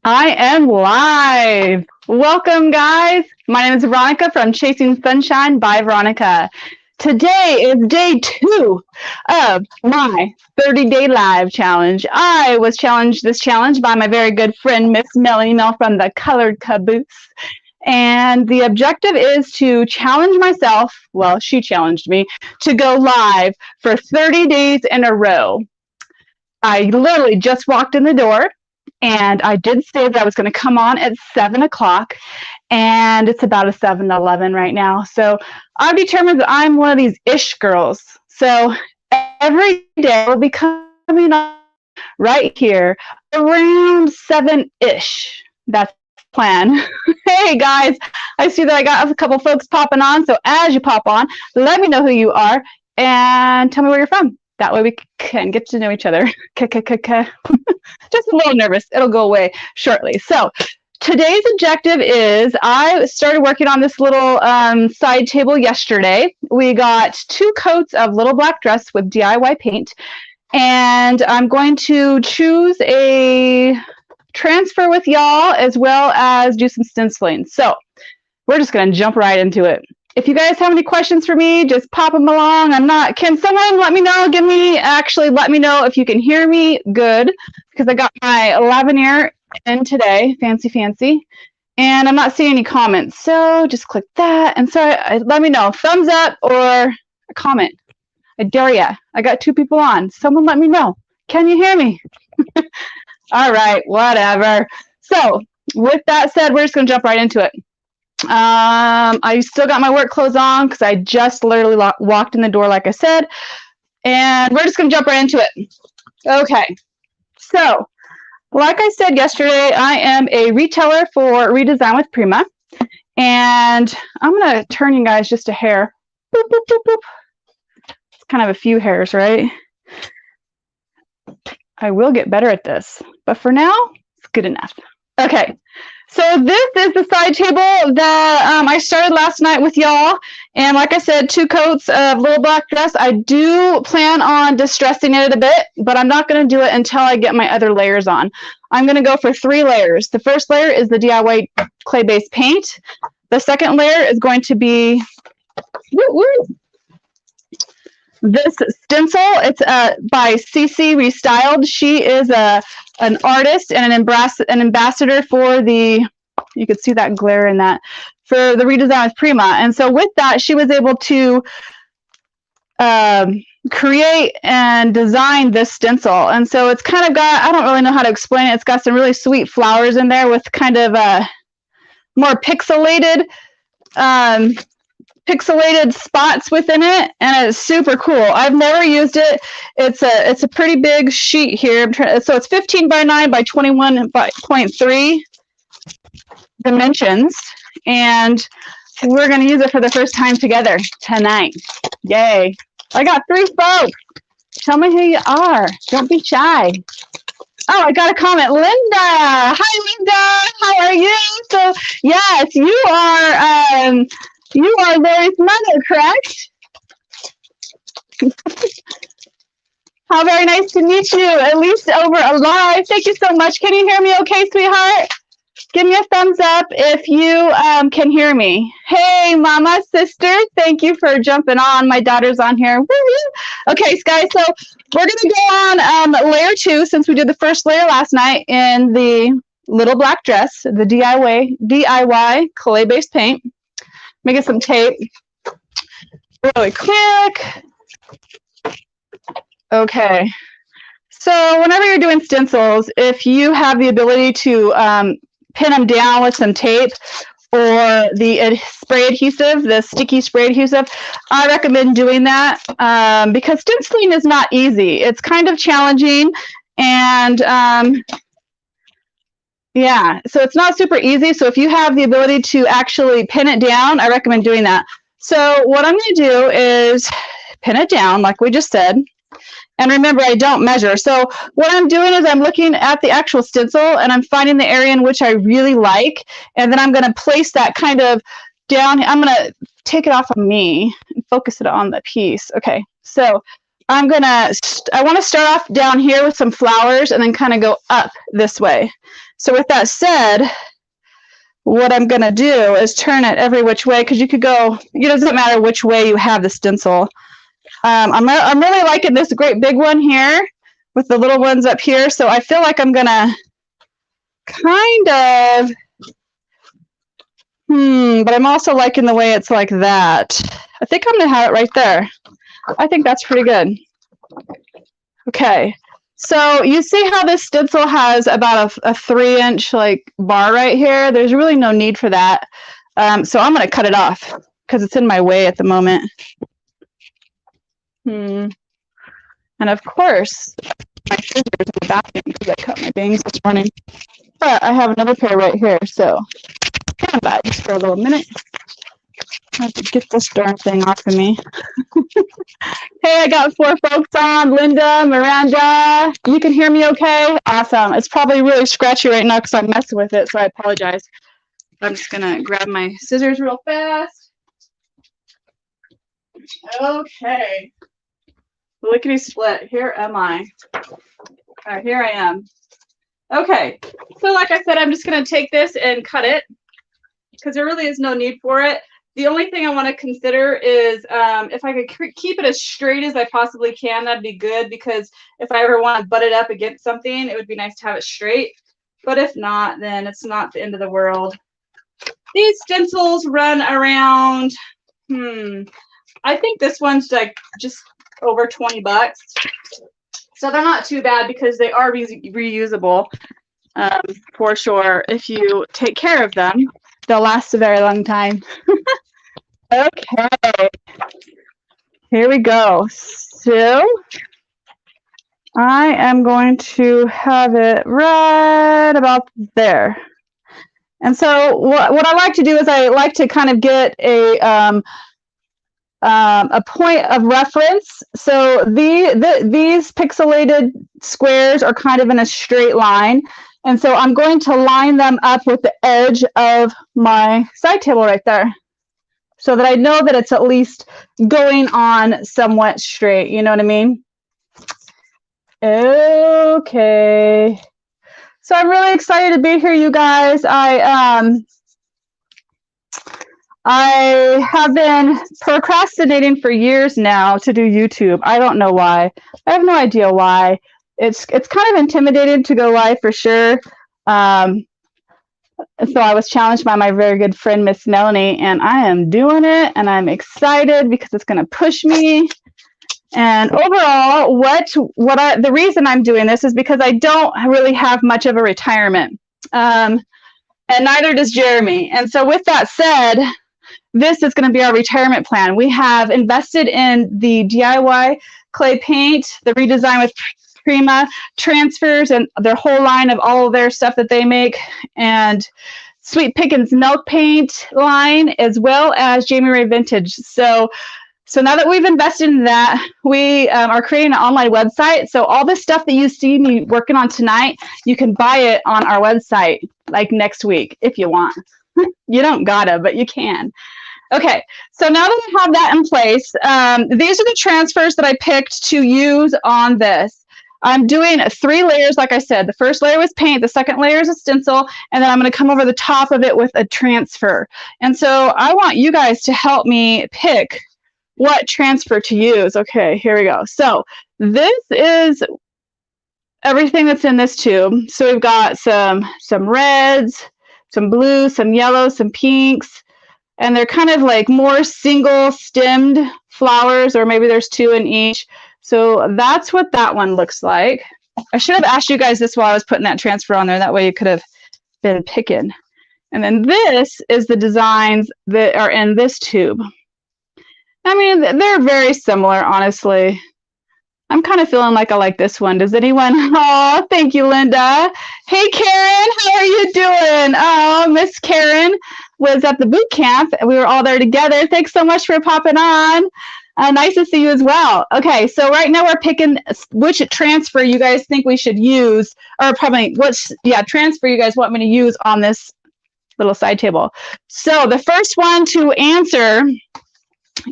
I am live. Welcome, guys. My name is Veronica from Chasing Sunshine by Veronica. Today is day 2 of my 30-day live challenge. I was challenged this challenge by my very good friend, Miss Melanie Mel from the Colored Caboose. And the objective is to challenge myself, well, she challenged me, to go live for 30 days in a row. I literally just walked in the door, and I did say that I was going to come on at 7 o'clock, and it's about a 7-11 right now. So I've determined that I'm one of these ish girls. So every day will be coming on right here around 7-ish. That's the plan. Hey, guys, I see that I got a couple folks popping on. So as you pop on, let me know who you are and tell me where you're from. That way we can get to know each other. Just a little nervous. It'll go away shortly. So today's objective is I started working on this little side table yesterday. We got 2 coats of Little Black Dress with DIY paint. And I'm going to choose a transfer with y'all as well as do some stenciling. So we're just going to jump right into it. If you guys have any questions for me, just pop them along. Can someone let me know? Let me know if you can hear me good, because I got my lavalier in today, fancy. And I'm not seeing any comments. So just click that. And so let me know, thumbs up or a comment. I dare ya. I got 2 people on. Someone let me know. Can you hear me? All right, whatever. So with that said, we're just going to jump right into it. I still got my work clothes on because I just literally walked in the door, like I said, and we're just going to jump right into it. Okay, so like I said yesterday, I am a retailer for Redesign with Prima, and I'm going to turn you guys just a hair. Boop, boop, boop, boop. It's kind of a few hairs, right? I will get better at this, but for now, it's good enough. Okay. So this is the side table that I started last night with y'all. And like I said, 2 coats of Little Black Dress. I do plan on distressing it a bit, but I'm not going to do it until I get my other layers on. I'm going to go for 3 layers. The first layer is the DIY clay-based paint. The second layer is going to be this stencil. It's by CC Restyled. She is an artist and an ambassador for the, you could see that glare in that, for the Redesign with Prima. And so with that, she was able to create and design this stencil. And so it's kind of got, I don't really know how to explain it. It's got some really sweet flowers in there with kind of more pixelated spots within it, and it's super cool. I've never used it. It's a pretty big sheet here. So it's 15 by 9 by 21.3 dimensions, and we're going to use it for the first time together tonight. Yay. I got 3 folks. Tell me who you are. Don't be shy. Oh, I got a comment. Linda. Hi, Linda. How are you? So, yes, you are Larry's mother, correct? How very nice to meet you, at least over a live. Thank you so much. Can you hear me okay, sweetheart? Give me a thumbs up if you can hear me. Hey, mama, sister, thank you for jumping on. My daughter's on here. Woo-hoo. Okay, guys, so we're going to go on layer 2 since we did the first layer last night in the Little Black Dress, the DIY clay-based paint. Let me get some tape really quick. Okay. So whenever you're doing stencils, if you have the ability to pin them down with some tape or the spray adhesive, the sticky spray adhesive, I recommend doing that because stenciling is not easy. It's kind of challenging, and yeah, so it's not super easy. So if you have the ability to actually pin it down, I recommend doing that. So what I'm going to do is pin it down like we just said. And remember, I don't measure. So what I'm doing is I'm looking at the actual stencil and I'm finding the area in which I really like. And then I'm going to place that kind of down. I'm going to take it off of me and focus it on the piece. Okay. So I want to start off down here with some flowers and then kind of go up this way. So with that said, what I'm going to do is turn it every which way, because you could go, it doesn't matter which way you have the stencil. I'm really liking this great big one here with the little ones up here. So I feel like I'm going to kind of, but I'm also liking the way it's like that. I think I'm going to have it right there. I think that's pretty good. Okay. So you see how this stencil has about a 3-inch like bar right here? There's really no need for that. So I'm going to cut it off because it's in my way at the moment. And of course, my scissors in the bathroom because I cut my bangs this morning. But I have another pair right here, so stand by just for a little minute. I have to get this darn thing off of me. Hey, I got 4 folks on. Linda, Miranda, you can hear me okay? Awesome. It's probably really scratchy right now because I'm messing with it, so I apologize. I'm just going to grab my scissors real fast. Okay. Lickety split. Here am I. All right, here I am. Okay. So like I said, I'm just going to take this and cut it because there really is no need for it. The only thing I want to consider is if I could keep it as straight as I possibly can, that'd be good, because if I ever want to butt it up against something, it would be nice to have it straight. But if not, then it's not the end of the world. These stencils run around, I think this one's like just over 20 bucks. So they're not too bad because they are reusable for sure. If you take care of them, they'll last a very long time. Okay, here we go. So I am going to have it right about there. And so what I like to do is I like to kind of get a point of reference. So these pixelated squares are kind of in a straight line. And so I'm going to line them up with the edge of my side table right there, so that I know that it's at least going on somewhat straight. You know what I mean? Okay. So I'm really excited to be here, you guys. I have been procrastinating for years now to do YouTube. I don't know why. I have no idea why. It's kind of intimidating to go live for sure. So I was challenged by my very good friend, Miss Melanie, and I am doing it, and I'm excited because it's going to push me. And overall, the reason I'm doing this is because I don't really have much of a retirement, and neither does Jeremy. And so with that said, this is going to be our retirement plan. We have invested in the DIY clay paint, the redesign with Prima transfers, and their whole line of all of their stuff that they make, and Sweet Pickins milk paint line, as well as Jamie Ray Vintage. So now that we've invested in that, we are creating an online website. So all the stuff that you see me working on tonight, you can buy it on our website like next week if you want. You don't gotta, but you can. Okay, so now that I have that in place, these are the transfers that I picked to use on this. I'm doing 3 layers, like I said. The first layer was paint, the second layer is a stencil, and then I'm going to come over the top of it with a transfer. And so I want you guys to help me pick what transfer to use. Okay, here we go. So this is everything that's in this tube. So we've got some reds, some blues, some yellows, some pinks, and they're kind of like more single stemmed flowers, or maybe there's 2 in each. So that's what that one looks like. I should have asked you guys this while I was putting that transfer on there. That way you could have been picking. And then this is the designs that are in this tube. I mean, they're very similar, honestly. I'm kind of feeling like I like this one. Does anyone? Oh, thank you, Linda. Hey, Karen, how are you doing? Oh, Miss Karen was at the boot camp. We were all there together. Thanks so much for popping on. Nice to see you as well. Okay, so right now we're picking which transfer you guys think we should use, or probably transfer you guys want me to use on this little side table. So the first one to answer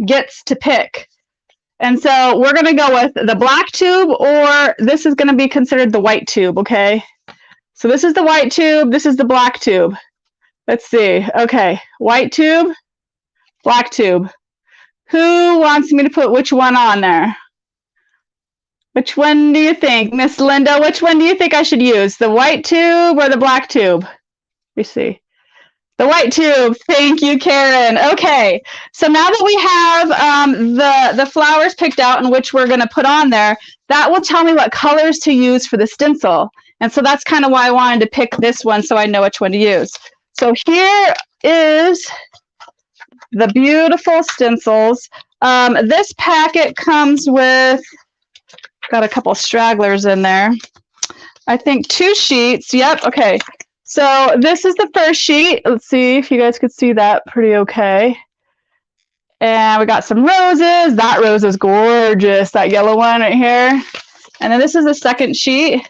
gets to pick. And so we're going to go with the black tube, or this is going to be considered the white tube, okay? So this is the white tube, this is the black tube. Let's see. Okay, white tube, black tube. Who wants me to put which one on there? Which one do you think, Miss Linda? Which one do you think I should use? The white tube or the black tube? Let me see. The white tube. Thank you, Karen. Okay, so now that we have the flowers picked out and which we're going to put on there, that will tell me what colors to use for the stencil. And so that's kind of why I wanted to pick this one so I know which one to use. So here is the beautiful stencils. This packet comes with, got a couple stragglers in there. I think 2 sheets. Yep, okay. So this is the first sheet. Let's see if you guys could see that pretty okay. And we got some roses. That rose is gorgeous, that yellow one right here. And then this is the second sheet.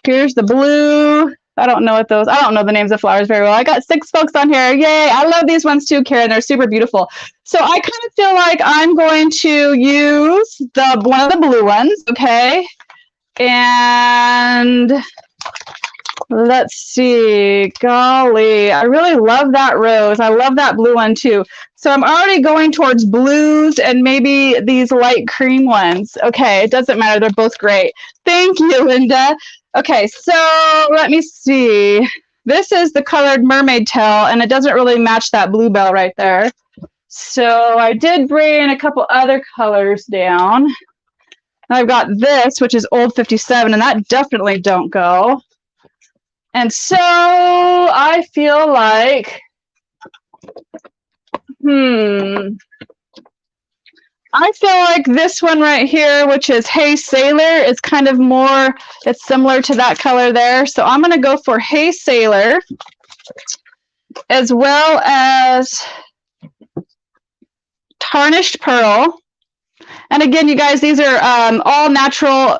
Here's the blue. I don't know the names of flowers very well. I got 6 folks on here. Yay, I love these ones too, Karen. They're super beautiful. So I kind of feel like I'm going to use one of the blue ones, okay? And let's see. Golly, I really love that rose. I love that blue one too. So I'm already going towards blues and maybe these light cream ones. Okay, it doesn't matter. They're both great. Thank you, Linda. Okay, so let me see. This is the colored mermaid tail, and it doesn't really match that bluebell right there. So I did bring a couple other colors down. I've got this, which is Old 57, and that definitely don't go. And so I feel like, I feel like this one right here, which is Hey Sailor, is kind of more, it's similar to that color there. So I'm going to go for Hey Sailor, as well as Tarnished Pearl. And again, you guys, these are all natural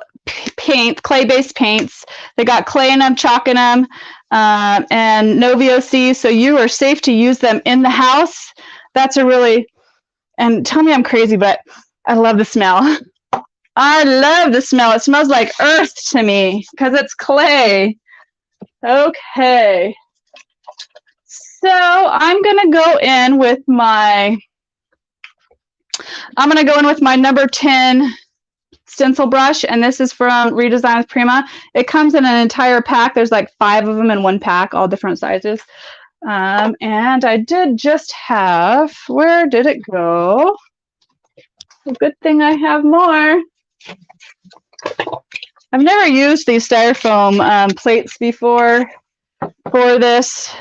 paint, clay-based paints. They got clay in them, chalk in them, and no VOC, so you are safe to use them in the house. That's a really, and tell me I'm crazy, but I love the smell. I love the smell. It smells like earth to me because it's clay. Okay. So I'm going to go in with my number 10 stencil brush, and this is from Redesign with Prima. It comes in an entire pack. There's like 5 of them in one pack, all different sizes. And I did just have, where did it go? A good thing I have more. I've never used these styrofoam plates before for this,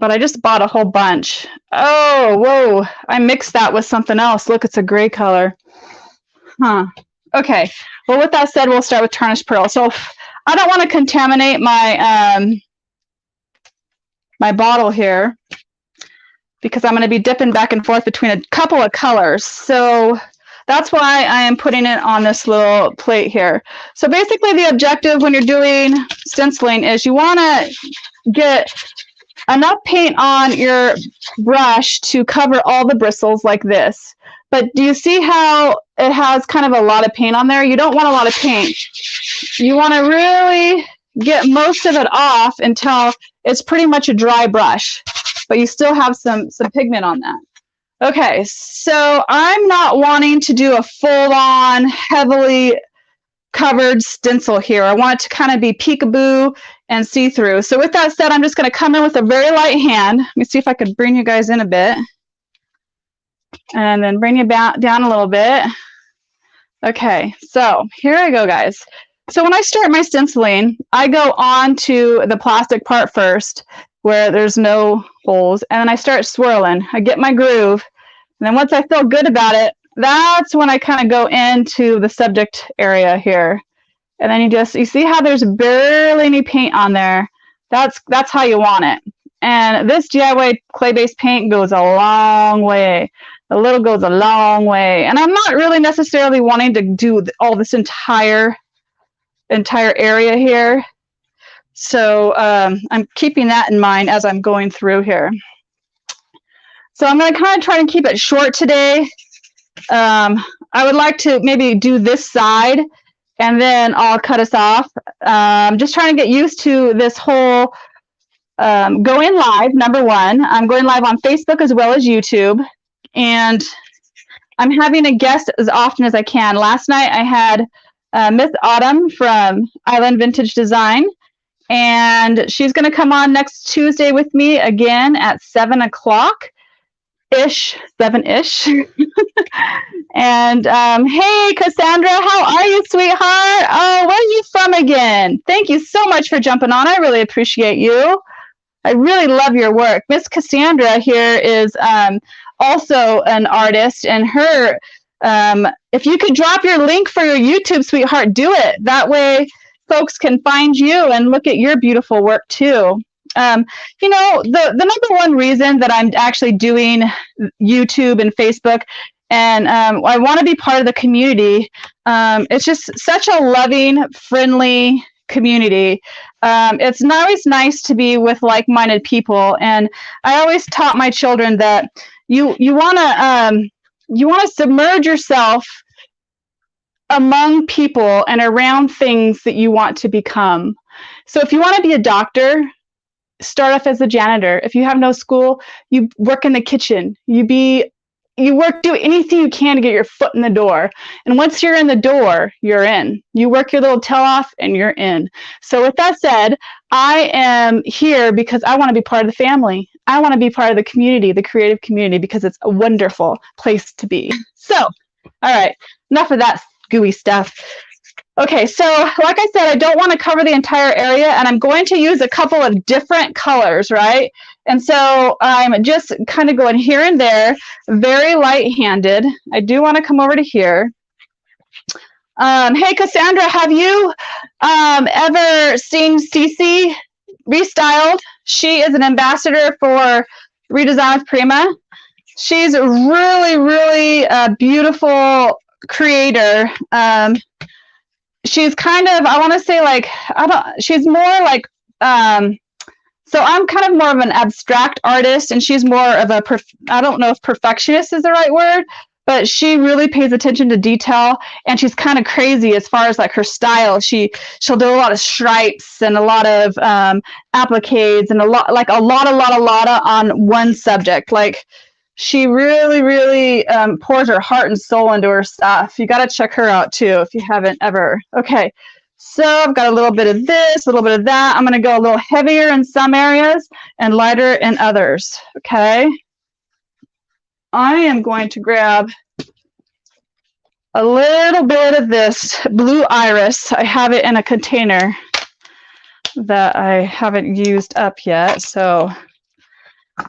but I just bought a whole bunch. Oh, whoa, I mixed that with something else. Look, it's a gray color. Huh. Okay. Well, with that said, we'll start with Tarnished Pearl. So I don't want to contaminate my my bottle here because I'm going to be dipping back and forth between a couple of colors. So that's why I am putting it on this little plate here. So basically the objective when you're doing stenciling is you want to get enough paint on your brush to cover all the bristles like this. But do you see how it has kind of a lot of paint on there? You don't want a lot of paint. You want to really get most of it off until it's pretty much a dry brush, but you still have some pigment on that. Okay, so I'm not wanting to do a full-on, heavily covered stencil here. I want it to kind of be peekaboo and see-through. So with that said, I'm just going to come in with a very light hand. Let me see if I could bring you guys in a bit. And then bring you down a little bit. Okay, so here I go, guys. So when I start my stenciling, I go on to the plastic part first, where there's no holes, and then I start swirling. I get my groove, and then once I feel good about it, that's when I kind of go into the subject area here. And then you see how there's barely any paint on there. That's how you want it. And this DIY clay-based paint goes a long way. A little goes a long way. And I'm not really necessarily wanting to do all this entire area here. So I'm keeping that in mind as I'm going through here. So I'm going to kind of try to keep it short today I would like to maybe do this side and then I'll cut us off. Just trying to get used to this whole going live. Number one, I'm going live on Facebook as well as YouTube, and I'm having a guest as often as I can. Last night I had Miss Autumn from Island Vintage Design, and she's going to come on next Tuesday with me again at 7 o'clock ish, 7-ish. And hey, Cassandra, how are you, sweetheart? Oh, where are you from again? Thank you so much for jumping on. I really appreciate you. I really love your work. Miss Cassandra here is also an artist, and her, if you could drop your link for your YouTube, sweetheart, do it. That way folks can find you and look at your beautiful work too. You know, the number one reason that I'm actually doing YouTube and Facebook, and I want to be part of the community. It's just such a loving, friendly community. It's always nice to be with like-minded people, and I always taught my children that you want to submerge yourself among people and around things that you want to become. So if you want to be a doctor, start off as a janitor. If you have no school, you work in the kitchen. Do anything you can to get your foot in the door. And once you're in the door, you're in. You work your little tail off and you're in. So with that said, I am here because I want to be part of the family. I want to be part of the community, the creative community, because it's a wonderful place to be. So, all right, enough of that gooey stuff. Okay, so like I said, I don't want to cover the entire area, and I'm going to use a couple of different colors, right? And so I'm just kind of going here and there, very light-handed. I do want to come over to here. Hey, Cassandra, have you ever seen Cece Restyled? She is an ambassador for Redesign with Prima. She's a really, really beautiful creator. She's kind of, I want to say she's more like, so I'm kind of more of an abstract artist, and she's more of I don't know if perfectionist is the right word, but she really pays attention to detail, and she's kind of crazy as far as like her style. She'll do a lot of stripes and a lot of appliques and a lot on one subject. Like, she really, really pours her heart and soul into her stuff. You got to check her out too if you haven't ever. Okay, so I've got a little bit of this, a little bit of that. I'm going to go a little heavier in some areas and lighter in others. Okay, I am going to grab a little bit of this blue iris. I have it in a container that I haven't used up yet, so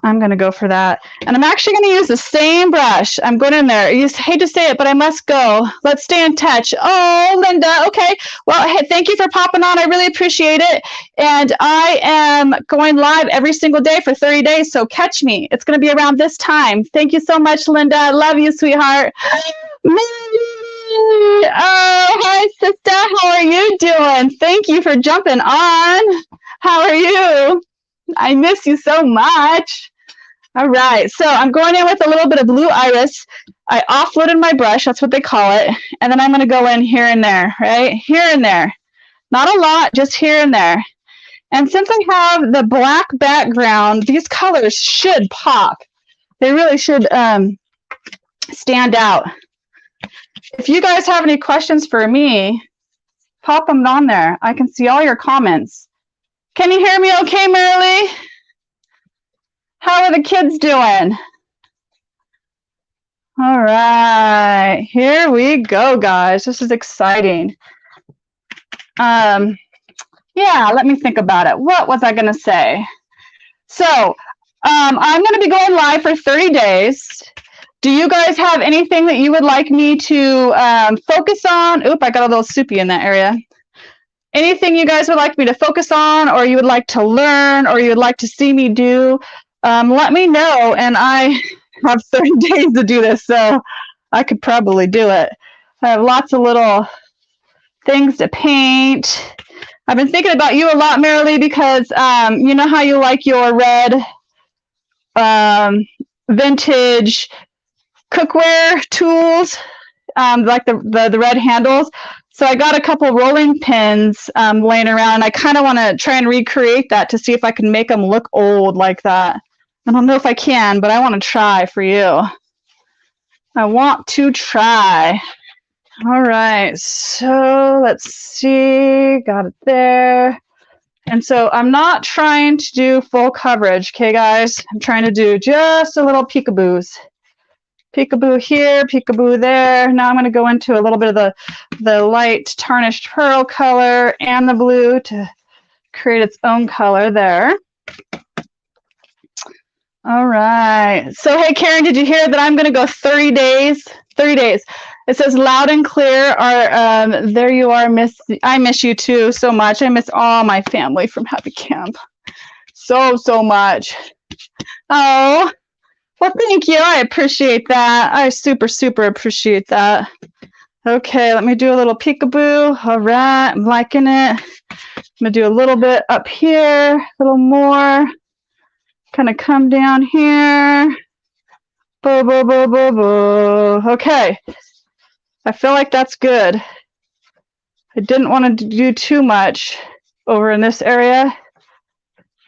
I'm going to go for that. And I'm actually going to use the same brush. I'm going in there. I hate to say it, but I must go. Let's stay in touch. Oh, Linda. Okay. Well, hey, thank you for popping on. I really appreciate it. And I am going live every single day for 30 days. So catch me. It's going to be around this time. Thank you so much, Linda. I love you, sweetheart. Oh, hi, sister. How are you doing? Thank you for jumping on. How are you? I miss you so much. All right, so I'm going in with a little bit of blue iris. I offloaded my brush, that's what they call it. And then I'm going to go in here and there, right? Here and there. Not a lot, just here and there. And since I have the black background, these colors should pop. They really should stand out. If you guys have any questions for me, pop them on there. I can see all your comments. Can you hear me okay, Marilee? How are the kids doing? All right, here we go, guys. This is exciting. Yeah, let me think about it. What was I going to say? So I'm going to be going live for 30 days. Do you guys have anything that you would like me to focus on? Oop, I got a little soupy in that area. Anything you guys would like me to focus on, or you would like to learn, or you would like to see me do, let me know. And I have 30 days to do this, so I could probably do it. I have lots of little things to paint. I've been thinking about you a lot, Marilee, because you know how you like your red vintage cookware tools, like the red handles. So I got a couple rolling pins laying around. I kind of want to try and recreate that to see if I can make them look old like that. I don't know if I can, but I want to try for you. I want to try. All right, so let's see. Got it there. And so I'm not trying to do full coverage, okay, guys? I'm trying to do just a little peekaboos. Peekaboo here, peekaboo there. Now I'm going to go into a little bit of the light tarnished pearl color and the blue to create its own color there. All right. So, hey, Karen, did you hear that I'm going to go 30 days? 30 days. It says loud and clear. There you are, Miss. I miss you too so much. I miss all my family from Happy Camp. So much. Oh, well, thank you. I appreciate that. I super appreciate that. Okay, let me do a little peekaboo. All right, I'm liking it. I'm going to do a little bit up here, a little more. Kind of come down here. Boo, boo, boo, boo, boo. Okay. I feel like that's good. I didn't want to do too much over in this area.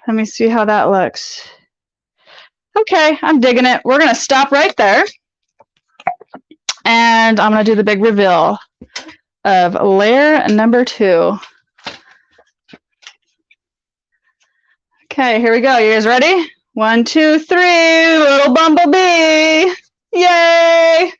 Let me see how that looks. Okay, I'm digging it. We're going to stop right there. And I'm going to do the big reveal of layer number 2. Okay, here we go. You guys ready? 1, 2, 3, little bumblebee. Yay!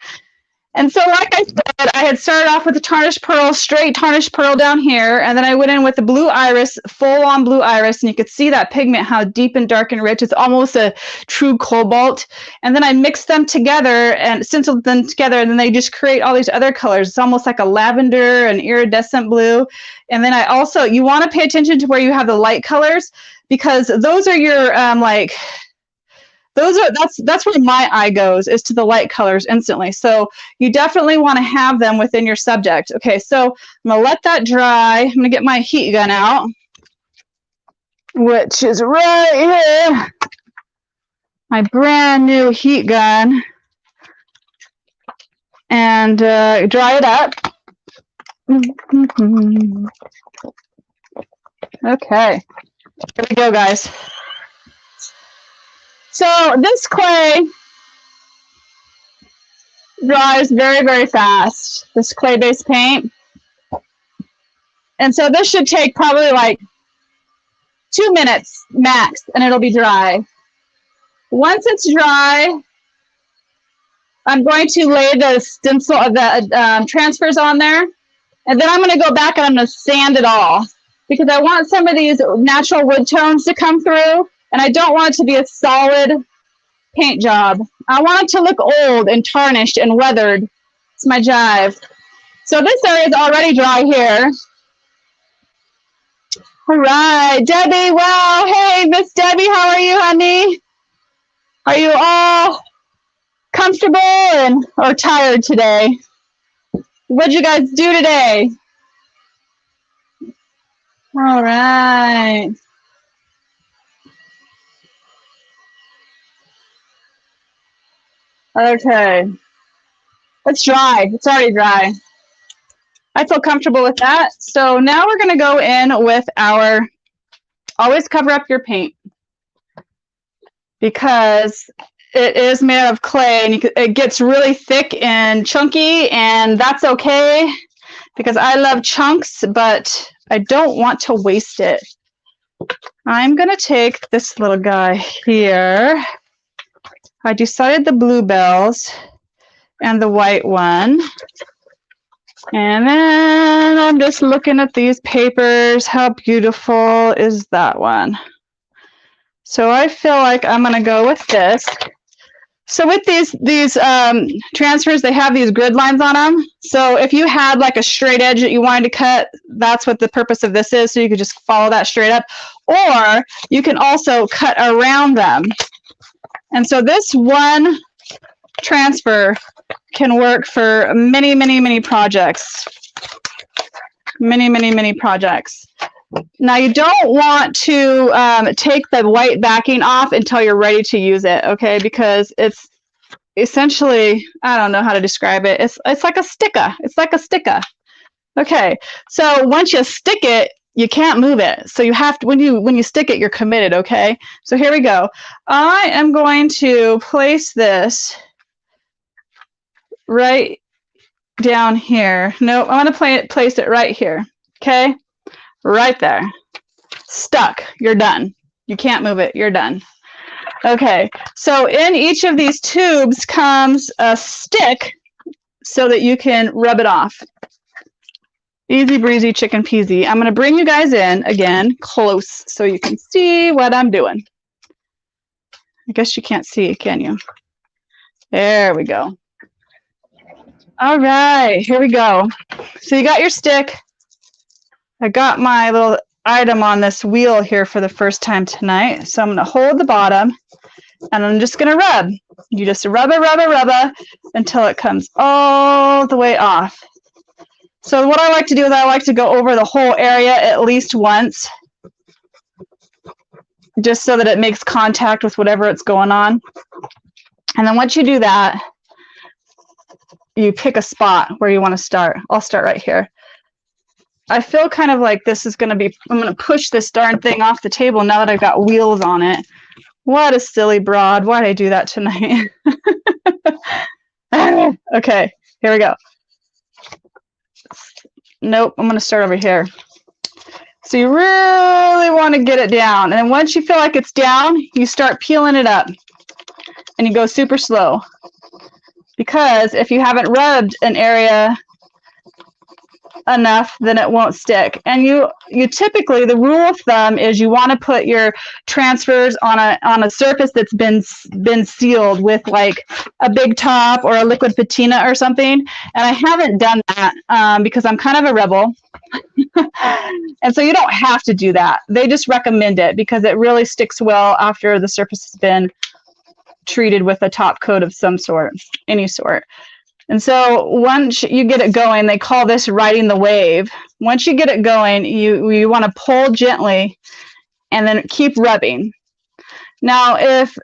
And so, like I said, I had started off with the tarnished pearl, straight tarnished pearl down here, and then I went in with the blue iris, full-on blue iris, and you could see that pigment, how deep and dark and rich. It's almost a true cobalt. And then I mixed them together and stenciled them together, and then they just create all these other colors. It's almost like a lavender, an iridescent blue. And then I also, you want to pay attention to where you have the light colors, because those are your, that's where my eye goes, is to the light colors instantly. So you definitely want to have them within your subject. Okay, so I'm going to let that dry. I'm going to get my heat gun out, which is right here. My brand new heat gun. And dry it up. Okay, here we go, guys. So this clay dries very fast, this clay-based paint. And so this should take probably like 2 minutes max, and it'll be dry. Once it's dry, I'm going to lay the stencil of the transfers on there, and then I'm going to go back and I'm going to sand it all, because I want some of these natural wood tones to come through. And I don't want it to be a solid paint job. I want it to look old and tarnished and weathered. It's my jive. So this area is already dry here. All right, Debbie, wow. Hey, Miss Debbie, how are you, honey? Are you all comfortable or tired today? What'd you guys do today? All right. Okay, it's dry. It's already dry. I feel comfortable with that. So now we're going to go in with our, always cover up your paint, because it is made out of clay, and it gets really thick and chunky, and that's okay, because I love chunks, but I don't want to waste it. I'm going to take this little guy here. I decided the bluebells and the white one. And then I'm just looking at these papers. How beautiful is that one? So I feel like I'm going to go with this. So with these transfers, they have these grid lines on them. So if you had like a straight edge that you wanted to cut, that's what the purpose of this is. So you could just follow that straight up. Or you can also cut around them. And so this one transfer can work for many projects. Many projects. Now you don't want to take the white backing off until you're ready to use it, okay? Because essentially, I don't know how to describe it. It's like a sticker. It's like a sticker. Okay, so once you stick it, you can't move it. So you have to, when you stick it, you're committed, okay? So here we go. I am going to place this right down here. No, I want to place it right here, okay? Right there. Stuck. You're done. You can't move it. You're done. Okay, so in each of these tubes comes a stick so that you can rub it off. Easy breezy, chicken peasy. I'm going to bring you guys in again close so you can see what I'm doing. I guess you can't see, can you? There we go. All right, here we go. So you got your stick. I got my little item on this wheel here for the first time tonight. So I'm going to hold the bottom and I'm just going to rub. You just rub it until it comes all the way off. So what I like to do is I like to go over the whole area at least once, just so that it makes contact with whatever it's going on. And then once you do that, you pick a spot where you want to start. I'll start right here. I feel kind of like this is going to be, I'm going to push this darn thing off the table now that I've got wheels on it. What a silly broad. Why did I do that tonight? Okay, here we go. Nope, I'm going to start over here. So you really want to get it down. And then once you feel like it's down, you start peeling it up. And you go super slow. Because if you haven't rubbed an area enough, then it won't stick. And you typically, the rule of thumb is you want to put your transfers on a surface that's been sealed with like a big top or a liquid patina or something. And I haven't done that because I'm kind of a rebel. And so you don't have to do that. They just recommend it because it really sticks well after the surface has been treated with a top coat of some sort, any sort. And so once you get it going, they call this riding the wave. Once you get it going, you want to pull gently and then keep rubbing. Now, if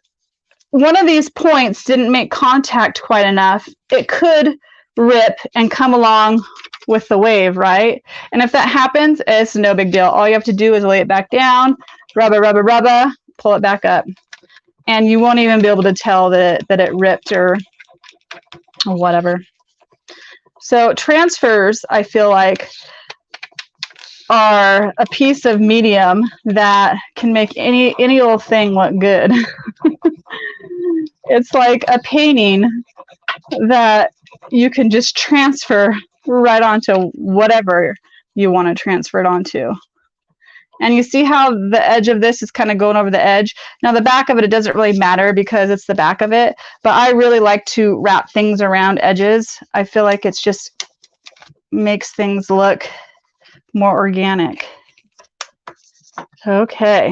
one of these points didn't make contact quite enough, it could rip and come along with the wave, right? And if that happens, it's no big deal. All you have to do is lay it back down, rubba, pull it back up. And you won't even be able to tell that it ripped or whatever. So transfers, I feel like, are a piece of medium that can make any old thing look good. It's like a painting that you can just transfer right onto whatever you want to transfer it onto. And you see how the edge of this is kind of going over the edge. Now the back of it doesn't really matter because it's the back of it, but I really like to wrap things around edges. I feel like it's just makes things look more organic. Okay.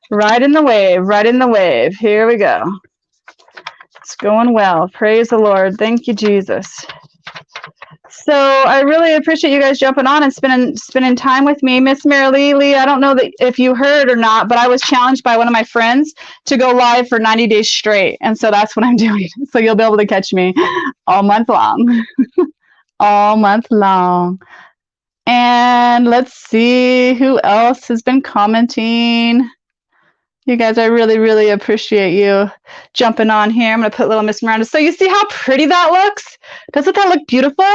Right in the wave. Here we go. It's going well. Praise the Lord. Thank you, Jesus. So I really appreciate you guys jumping on and spending time with me. Miss Mary Lee, I don't know that if you heard or not, but I was challenged by one of my friends to go live for 90 days straight. And so that's what I'm doing. So you'll be able to catch me all month long. All month long. And let's see who else has been commenting. You guys, I really appreciate you jumping on here. I'm going to put little Miss Miranda. So you see how pretty that looks? Doesn't that look beautiful?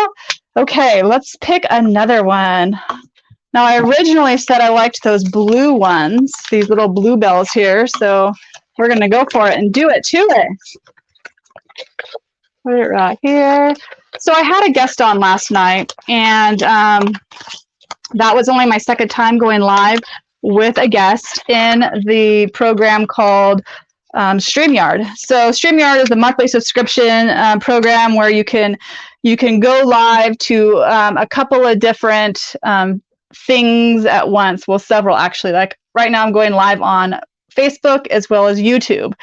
Okay, let's pick another one. Now, I originally said I liked those blue ones, these little bluebells here. So we're going to go for it and do it to it. Put it right here. So I had a guest on last night, and that was only my second time going live with a guest in the program called StreamYard. So StreamYard is a monthly subscription program where you can go live to a couple of different things at once. Well, several actually. Like right now I'm going live on Facebook as well as YouTube.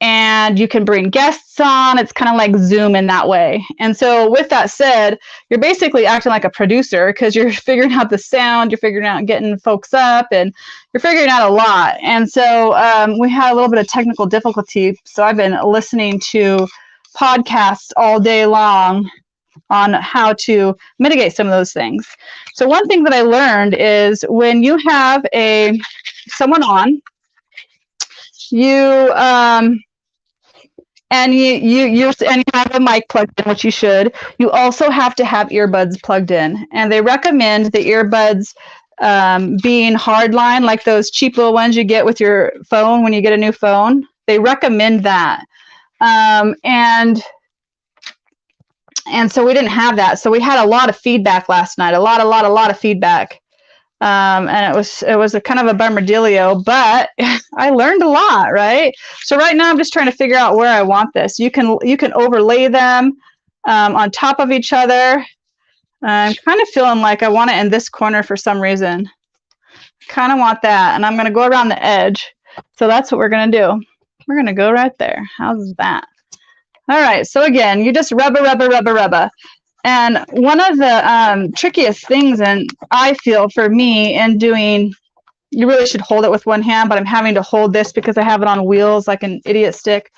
And you can bring guests on. It's kind of like Zoom in that way. And so with that said, you're basically acting like a producer because you're figuring out the sound, you're figuring out getting folks up, and you're figuring out a lot. And so we had a little bit of technical difficulty. So I've been listening to podcasts all day long on how to mitigate some of those things. So one thing that I learned is when you have someone on, you and you have a mic plugged in, which you should. You also have to have earbuds plugged in, and they recommend the earbuds being hardline, like those cheap little ones you get with your phone when you get a new phone. They recommend that, and so we didn't have that. So we had a lot of feedback last night, a lot of feedback. And it was a kind of a bummerdealio, but I learned a lot, right? So right now I'm just trying to figure out where I want this. You can overlay them on top of each other. I'm kind of feeling like I want it in this corner for some reason. Kind of want that, and I'm going to go around the edge. So that's what we're going to do. We're going to go right there. How's that? All right, so again, you just rubber. And one of the trickiest things, and I feel for me in doing, you really should hold it with one hand, but I'm having to hold this because I have it on wheels like an idiot stick.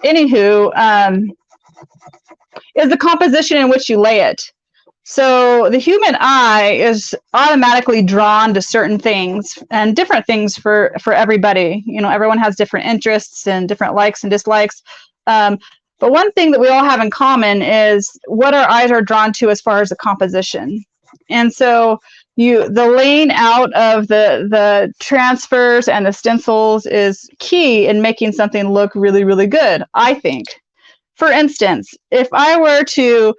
Anywho, is the composition in which you lay it. So the human eye is automatically drawn to certain things, and different things for everybody. You know, everyone has different interests and different likes and dislikes. But one thing that we all have in common is what our eyes are drawn to as far as the composition. And so the laying out of the transfers and the stencils is key in making something look really, really good, I think. For instance, if I were to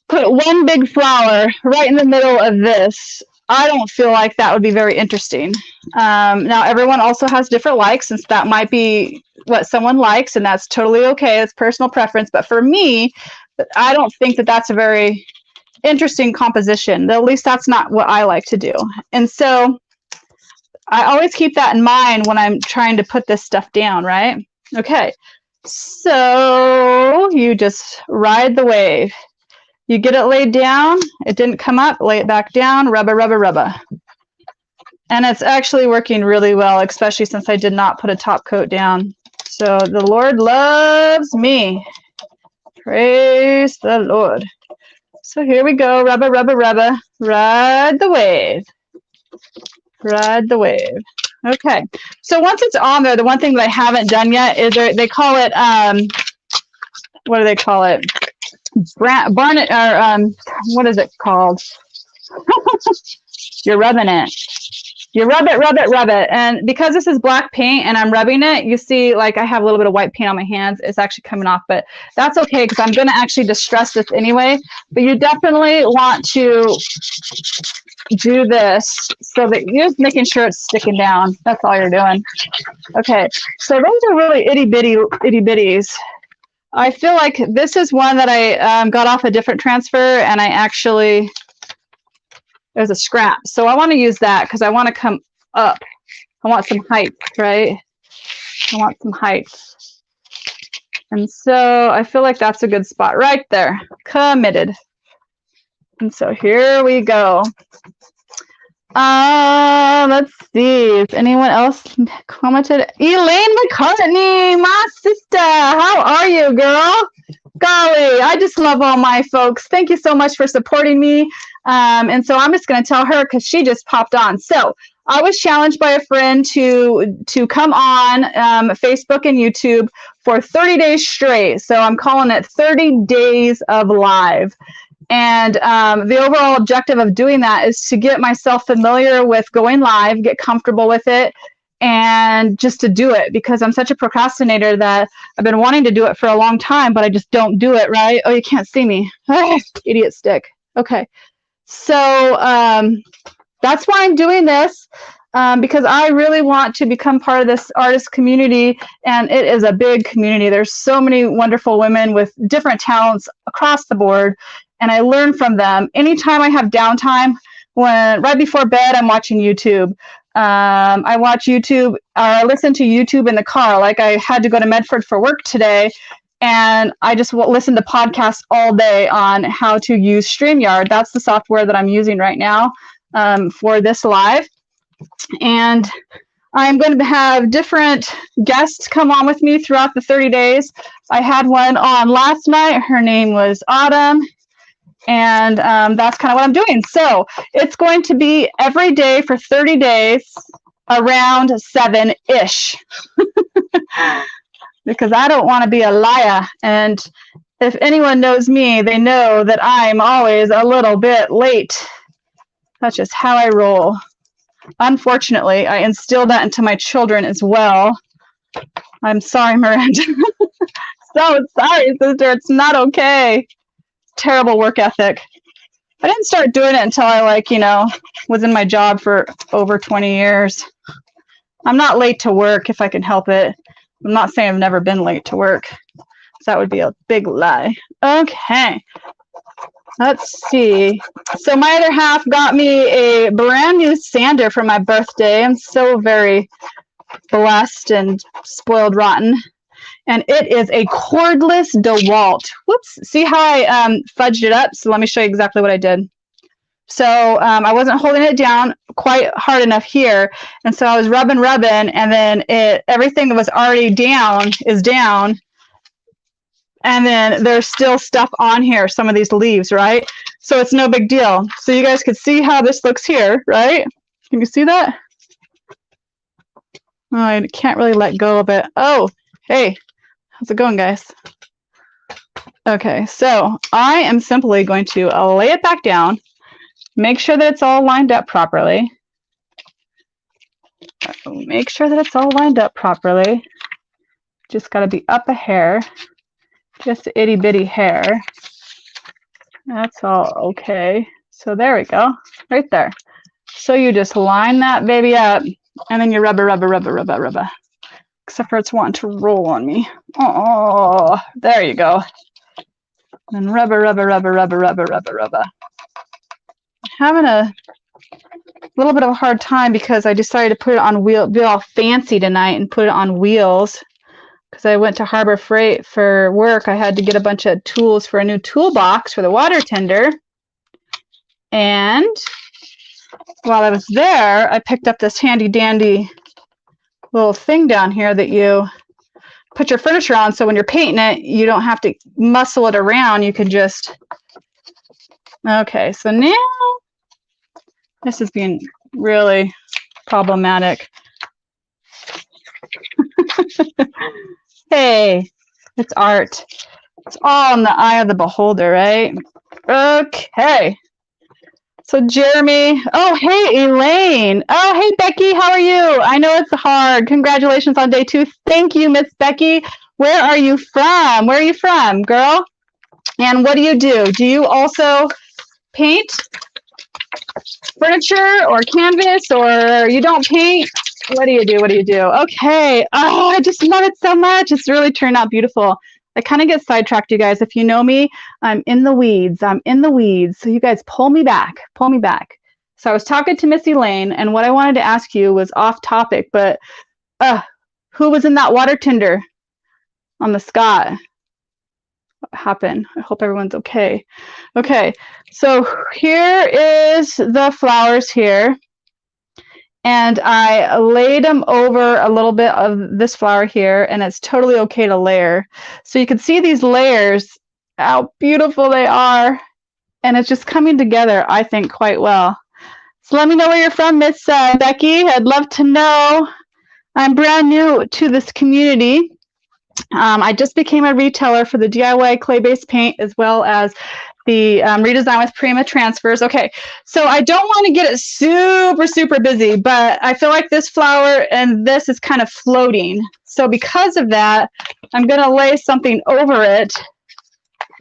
put one big flower right in the middle of this, I don't feel like that would be very interesting. Now, everyone also has different likes, since that might be what someone likes, and that's totally okay. It's personal preference. But for me, I don't think that that's a very interesting composition. At least that's not what I like to do. And so I always keep that in mind when I'm trying to put this stuff down, right? Okay, so you just ride the wave. You get it laid down, it didn't come up, lay it back down, rubber. And it's actually working really well, especially since I did not put a top coat down. So the Lord loves me. Praise the Lord. So here we go, rubber. Ride the wave. Ride the wave. Okay, so once it's on there, the one thing that I haven't done yet is they call it, what do they call it? Barnet, or what is it called? You're rubbing it. You rub it. And because this is black paint and I'm rubbing it, you see like I have a little bit of white paint on my hands. It's actually coming off, but that's okay because I'm going to actually distress this anyway. But you definitely want to do this so that you're just making sure it's sticking down. That's all you're doing. Okay, so those are really itty bitties. I feel like this is one that I got off a different transfer, and I actually, there's a scrap. So I want to use that because I want to come up. I want some height, right? I want some height. And so I feel like that's a good spot right there. Committed. And so here we go. Let's see if anyone else commented. Elaine McCartney, my sister, how are you, girl? Golly, I just love all my folks. Thank you so much for supporting me. And so I'm just going to tell her because she just popped on. So I was challenged by a friend to come on Facebook and YouTube for 30 days straight. So I'm calling it 30 days of live. And the overall objective of doing that is to get myself familiar with going live, get comfortable with it, and just to do it because I'm such a procrastinator that I've been wanting to do it for a long time, but I just don't do it, right? Oh, you can't see me. Idiot stick. Okay. So that's why I'm doing this, because I really want to become part of this artist community, and it is a big community. There's so many wonderful women with different talents across the board, and I learn from them. Anytime I have downtime, right before bed, I'm watching YouTube. I watch YouTube, or I listen to YouTube in the car. Like I had to go to Medford for work today, and I just listen to podcasts all day on how to use StreamYard. That's the software that I'm using right now for this live. And I'm going to have different guests come on with me throughout the 30 days. I had one on last night. Her name was Autumn. And that's kind of what I'm doing. So it's going to be every day for 30 days around 7-ish. Because I don't want to be a liar. And if anyone knows me, they know that I'm always a little bit late. That's just how I roll. Unfortunately, I instilled that into my children as well. I'm sorry, Miranda. So sorry, sister. It's not okay. Terrible work ethic. I didn't start doing it until I was in my job for over 20 years. I'm not late to work if I can help it. I'm not saying I've never been late to work. So that would be a big lie. Okay. Let's see. So my other half got me a brand new sander for my birthday. I'm so very blessed and spoiled rotten. And it is a cordless DeWalt. Whoops. See how I fudged it up? So let me show you exactly what I did. So I wasn't holding it down quite hard enough here. And so I was rubbing, and then everything that was already down is down. And then there's still stuff on here, some of these leaves, right? So it's no big deal. So you guys could see how this looks here, right? Can you see that? Oh, I can't really let go of it. Oh, hey, how's it going, guys? Okay, so I am simply going to lay it back down, make sure that it's all lined up properly. Make sure that it's all lined up properly. Just got to be up a hair. Just an itty bitty hair. That's all okay. So there we go, right there. So you just line that baby up, and then you rubber. Except for it's wanting to roll on me. Oh, there you go. And then rubber. Having a little bit of a hard time because I decided to put it on wheel, be all fancy tonight and put it on wheels. Because I went to Harbor Freight for work, I had to get a bunch of tools for a new toolbox for the water tender. And while I was there, I picked up this handy dandy little thing down here that you put your furniture on. So when you're painting it, you don't have to muscle it around. You can just... Okay, so now this is being really problematic. Hey, it's art. It's all in the eye of the beholder, right? Okay. So Jeremy. Oh, hey, Elaine. Oh, hey, Becky. How are you? I know it's hard. Congratulations on day 2. Thank you, Miss Becky. Where are you from? Where are you from, girl? And what do you do? Do you also paint furniture or canvas, or you don't paint? What do you do? Okay. Oh, I just love it so much. It's really turned out beautiful. I kind of get sidetracked, you guys. If you know me, I'm in the weeds. So you guys pull me back. So I was talking to Miss Elaine, and what I wanted to ask you was off topic, but who was in that water tender on the Scott? What happened? I hope everyone's okay. Okay, so here is the flowers here. And I laid them over a little bit of this flower here, and it's totally okay to layer. So you can see these layers, how beautiful they are. And it's just coming together, I think, quite well. So let me know where you're from, Miss Becky. I'd love to know. I'm brand new to this community. I just became a retailer for the DIY clay-based paint, as well as the redesign with Prima transfers. Okay, so I don't want to get it super busy, but I feel like this flower and this is kind of floating. So because of that, I'm going to lay something over it.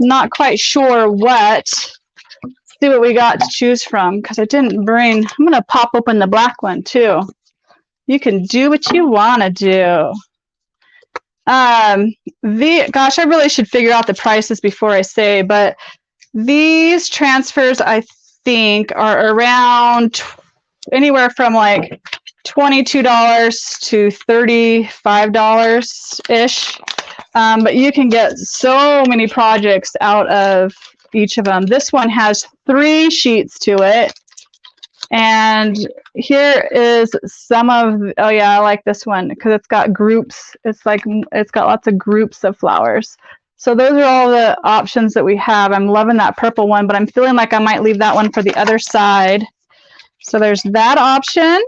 Not quite sure what. Let's see what we got to choose from, because I didn't bring... I'm going to pop open the black one too. You can do what you want to do. Gosh, I really should figure out the prices before I say, but these transfers, I think, are around anywhere from like $22 to $35-ish. But you can get so many projects out of each of them. This one has 3 sheets to it. And here is some of, oh yeah, I like this one because it's got groups. It's got lots of groups of flowers. So those are all the options that we have. I'm loving that purple one, but I'm feeling like I might leave that one for the other side. So there's that option.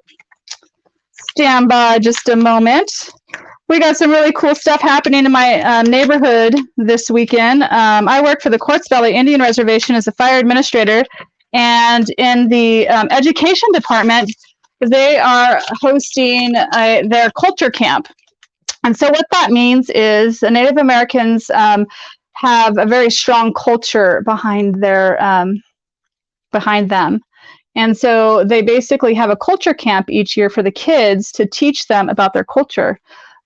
Stand by just a moment. We got some really cool stuff happening in my neighborhood this weekend. I work for the Quartz Valley Indian Reservation as a fire administrator, and in the education department, they are hosting their culture camp. And so what that means is the Native Americans have a very strong culture behind them. And so they basically have a culture camp each year for the kids to teach them about their culture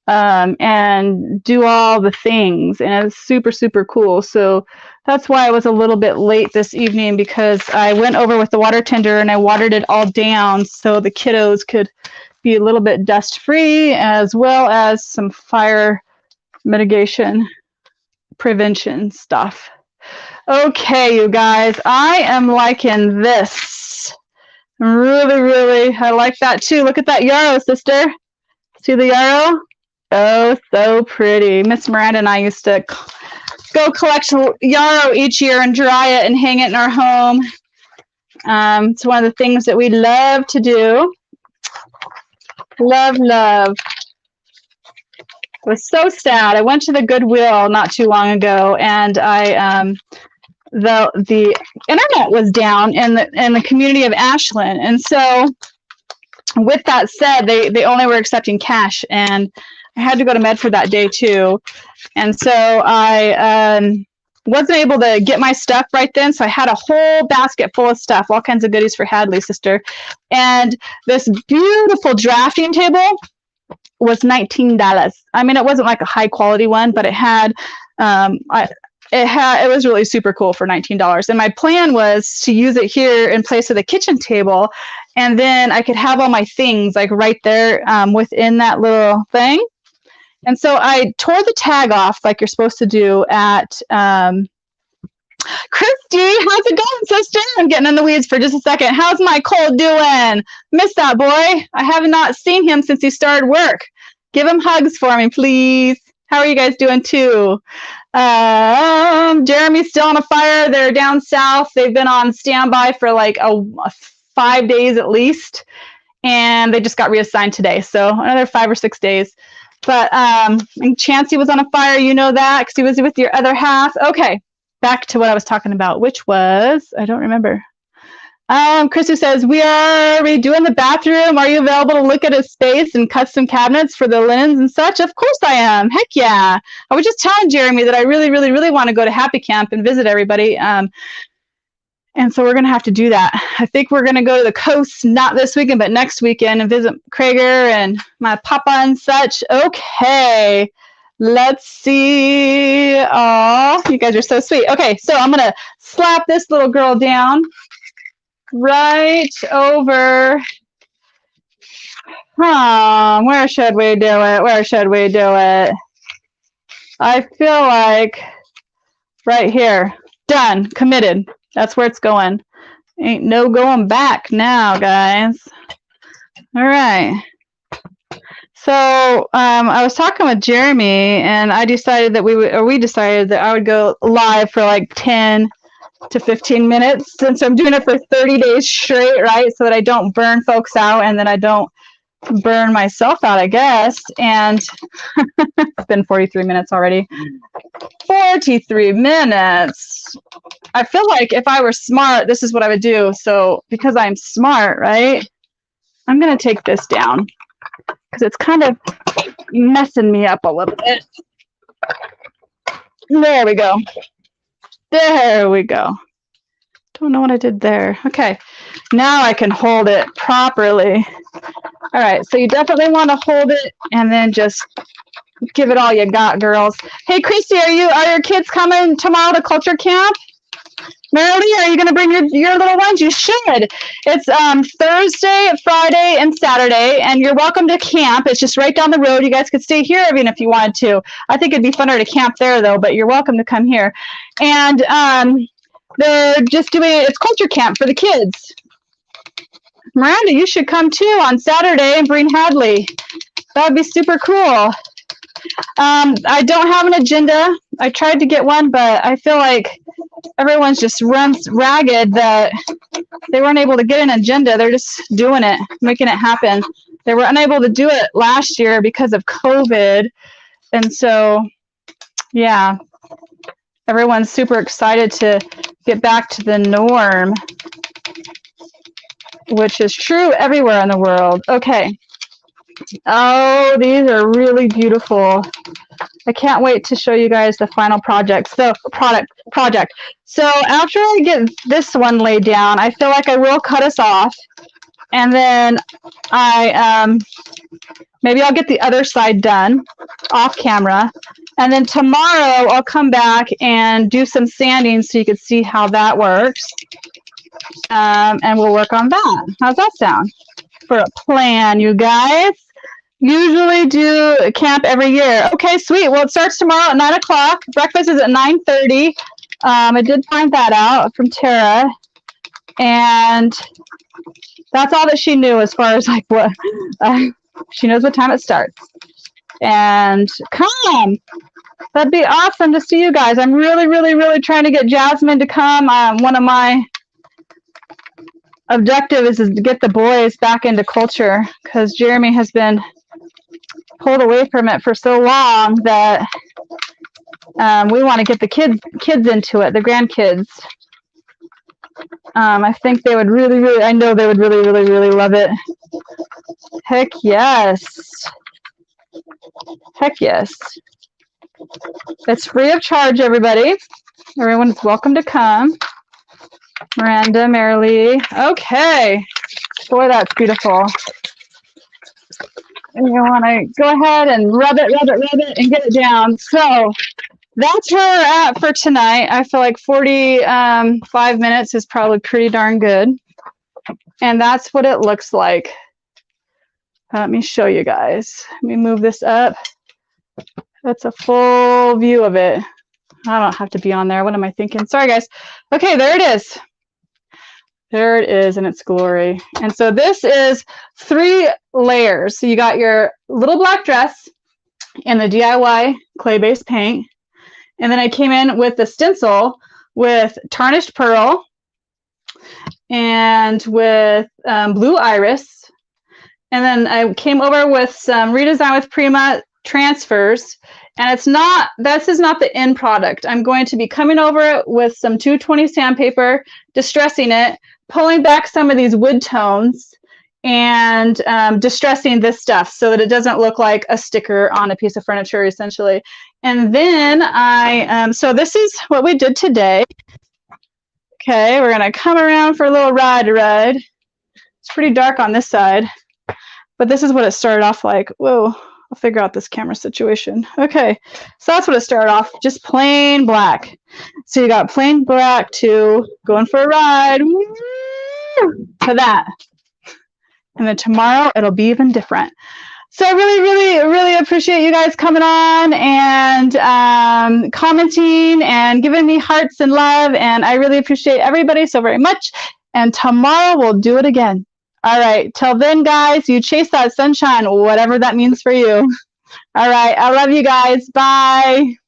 and do all the things. And it's super, super cool. So that's why I was a little bit late this evening, because I went over with the water tender and I watered it all down so the kiddos could be a little bit dust free, as well as some fire mitigation prevention stuff. Okay, you guys, I am liking this. Really, I like that too. Look at that yarrow, sister. See the yarrow? Oh, so pretty. Miss Miranda and I used to go collect yarrow each year and dry it and hang it in our home. It's one of the things that we love to do. Love. I was so sad. I went to the Goodwill not too long ago, and the internet was down in the community of Ashland, and so with that said, they only were accepting cash, and I had to go to Medford that day too, and so I wasn't able to get my stuff right then, so I had a whole basket full of stuff, all kinds of goodies for Hadley, sister, and this beautiful drafting table was $19. I mean, it wasn't like a high quality one, but it had it was really super cool for $19. And my plan was to use it here in place of the kitchen table, and then I could have all my things like right there within that little thing. And so I tore the tag off like you're supposed to do at Christy, how's it going, sister? I'm getting in the weeds for just a second. How's my cold doing? Miss that boy. I have not seen him since he started work. Give him hugs for me, please. How are you guys doing too? Jeremy's still on a fire. They're down south. They've been on standby for like 5 days at least, and they just got reassigned today, so another 5 or 6 days. But and Chancey was on a fire, you know that, because he was with your other half. Okay, back to what I was talking about, which was, I don't remember. Christy says, we are redoing the bathroom. Are you available to look at a space and custom cabinets for the linens and such? Of course I am. Heck yeah. I was just telling Jeremy that I really want to go to Happy Camp and visit everybody. And so we're going to have to do that. I think we're going to go to the coast, not this weekend, but next weekend, and visit Krager and my papa and such. Okay. Let's see. Oh, you guys are so sweet. Okay, so I'm going to slap this little girl down right over. Where should we do it? I feel like right here. Done. Committed. That's where it's going. Ain't no going back now, guys. All right. So I was talking with Jeremy, and I decided that we decided that I would go live for like 10 to 15 minutes, since I'm doing it for 30 days straight, right? So that I don't burn folks out, and then I don't burn myself out, I guess. And it's been 43 minutes already. 43 minutes. I feel like if I were smart, this is what I would do. So because I'm smart, right? I'm going to take this down because it's kind of messing me up a little bit. There we go. There we go. Don't know what I did there. Okay. Now I can hold it properly. All right. So you definitely want to hold it and then just give it all you got, girls. Hey, Christy, are your kids coming tomorrow to culture camp? Marilee, are you going to bring your little ones? You should. It's Thursday, Friday, and Saturday, and you're welcome to camp. It's just right down the road. You guys could stay here even if you wanted to. I think it'd be funner to camp there, though, but you're welcome to come here. And they're just doing it's culture camp for the kids. Miranda, you should come too on Saturday and bring Hadley. That would be super cool. I don't have an agenda. I tried to get one, but I feel like everyone's just runs ragged that they weren't able to get an agenda. They're just doing it, making it happen. They were unable to do it last year because of COVID. And so, yeah, everyone's super excited to get back to the norm, which is true everywhere in the world. Okay. Oh, these are really beautiful. I can't wait to show you guys the final project. So project. So after I get this one laid down, I feel like I will cut us off, and then maybe I'll get the other side done off camera, and then tomorrow I'll come back and do some sanding so you can see how that works, and we'll work on that. How's that sound for a plan, you guys? Usually do camp every year. Okay, sweet. Well, it starts tomorrow at 9 o'clock. Breakfast is at 9:30. I did find that out from Tara. And that's all that she knew as far as like what, she knows what time it starts. And come, that'd be awesome to see you guys. I'm really, really, really trying to get Jasmine to come. One of my objectives is to get the boys back into culture because Jeremy has been pulled away from it for so long that we want to get the kids into it, the grandkids. I think they would really, I know they would really love it. Heck yes. Heck yes. It's free of charge, everybody. Everyone's welcome to come. Miranda, Marilee. Okay. Boy, that's beautiful. And you want to go ahead and rub it, and get it down. So that's where we're at for tonight. I feel like 45 minutes is probably pretty darn good. And that's what it looks like. Let me show you guys. Let me move this up. That's a full view of it. I don't have to be on there. What am I thinking? Sorry, guys. Okay, there it is. There it is in its glory. And so this is 3 layers. So you got your little black dress and the DIY clay-based paint. And then I came in with the stencil with tarnished pearl and with blue iris. And then I came over with some redesign with Prima transfers. And this is not the end product. I'm going to be coming over it with some 220 sandpaper, distressing it, pulling back some of these wood tones, and distressing this stuff so that it doesn't look like a sticker on a piece of furniture, essentially. And then so this is what we did today. Okay, we're gonna come around for a little ride. It's pretty dark on this side, but this is what it started off like. Whoa. I'll figure out this camera situation. Okay, so that's what it started off, just plain black. So you got plain black to going for a ride to that. And then tomorrow it'll be even different. So I really appreciate you guys coming on and commenting and giving me hearts and love. And I really appreciate everybody so very much. And tomorrow we'll do it again. All right. Till then, guys, you chase that sunshine, whatever that means for you. All right. I love you guys. Bye.